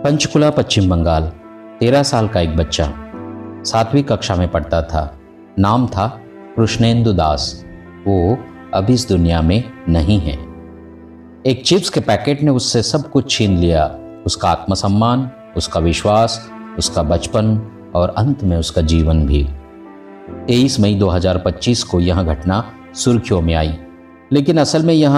पंचकुला, पश्चिम बंगाल। 13 साल का एक बच्चा 7वीं कक्षा में पढ़ता था। नाम था कृष्णेंदु दास। वो अब इस दुनिया में नहीं है। एक चिप्स के पैकेट ने उससे सब कुछ छीन लिया, उसका आत्मसम्मान, उसका विश्वास, उसका बचपन और अंत में उसका जीवन भी। 23 मई 2025 को यह घटना सुर्खियों में आई, लेकिन असल में यह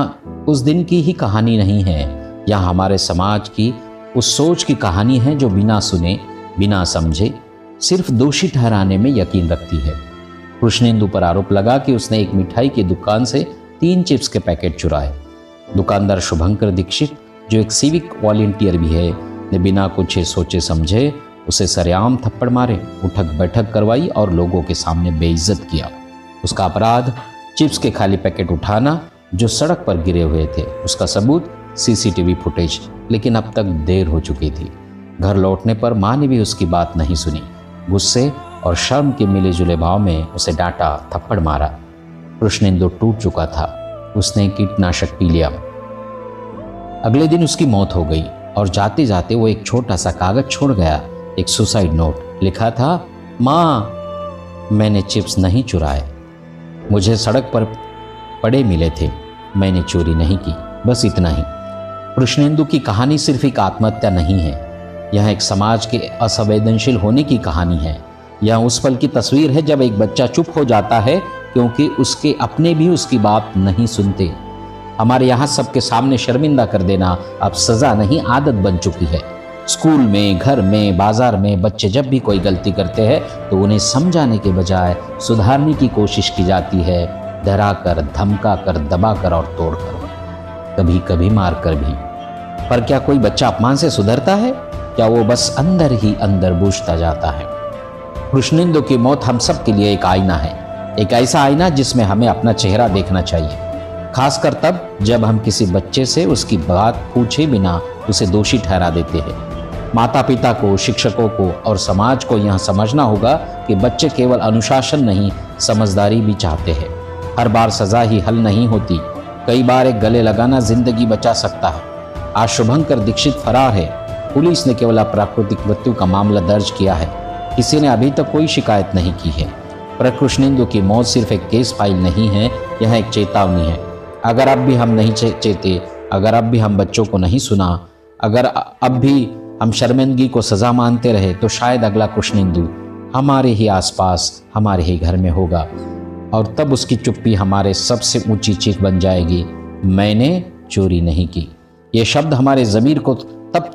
उस दिन की ही कहानी नहीं है। यह हमारे समाज की उस सोच की कहानी है जो बिना सुने, बिना समझे सिर्फ दोषी ठहराने में यकीन रखती है। कृष्णेंदु पर आरोप लगा कि उसने एक मिठाई की दुकान से 3 चिप्स के पैकेट चुराए। दुकानदार शुभंकर दीक्षित, जो एक सिविक वॉलंटियर भी है, ने बिना कुछ सोचे समझे उसे सरेआम थप्पड़ मारे, उठक बैठक करवाई और लोगों के सामने बेइज्जत किया। उसका अपराध चिप्स के खाली पैकेट उठाना जो सड़क पर गिरे हुए थे, उसका सबूत सीसीटीवी फुटेज। लेकिन अब तक देर हो चुकी थी। घर लौटने पर मां ने भी उसकी बात नहीं सुनी। गुस्से और शर्म के मिले जुले भाव में उसे डांटा, थप्पड़ मारा। कृष्णेंदु टूट चुका था। उसने कीटनाशक पी लिया। अगले दिन उसकी मौत हो गई और जाते जाते वो एक छोटा सा कागज छोड़ गया, एक सुसाइड नोट। लिखा था, माँ, मैंने चिप्स नहीं चुराए, मुझे सड़क पर पड़े मिले थे, मैंने चोरी नहीं की, बस इतना ही। कृष्णेंदु की कहानी सिर्फ एक आत्महत्या नहीं है, यह एक समाज के असंवेदनशील होने की कहानी है। यह उस पल की तस्वीर है जब एक बच्चा चुप हो जाता है क्योंकि उसके अपने भी उसकी बात नहीं सुनते। हमारे यहाँ सबके सामने शर्मिंदा कर देना अब सजा नहीं, आदत बन चुकी है। स्कूल में, घर में, बाजार में बच्चे जब भी कोई गलती करते हैं तो उन्हें समझाने के बजाय सुधारने की कोशिश की जाती है, डराकर, धमकाकर, दबाकर और तोड़कर, कभी कभी मारकर भी। पर क्या कोई बच्चा अपमान से सुधरता है? क्या वो बस अंदर ही अंदर बूझता जाता है? कृष्णेंदु की मौत हम सब के लिए एक आईना है, एक ऐसा आईना जिसमें हमें अपना चेहरा देखना चाहिए, खासकर तब जब हम किसी बच्चे से उसकी बात पूछे बिना उसे दोषी ठहरा देते हैं। माता पिता को, शिक्षकों को और समाज को यह समझना होगा कि बच्चे केवल अनुशासन नहीं, समझदारी भी चाहते हैं। हर बार सजा ही हल नहीं होती, कई बार एक गले लगाना जिंदगी बचा सकता है। आज शुभंकर दीक्षित फरार है। पुलिस ने केवल अप्राकृतिक मृत्यु का मामला दर्ज किया है, किसी ने अभी तक कोई शिकायत नहीं की है। पर कृष्णेंदु की मौत सिर्फ एक केस फाइल नहीं है, यह एक चेतावनी है। अगर अब भी हम नहीं चेते, अगर अब भी हम बच्चों को नहीं सुना, अगर अब भी हम शर्मिंदगी को सजा मानते रहे, तो शायद अगला कृष्णेंदु हमारे ही आसपास, हमारे ही घर में होगा। और तब उसकी चुप्पी हमारे सबसे ऊंची चीख बन जाएगी, मैंने चोरी नहीं की। ये शब्द हमारे ज़मीर को तब तक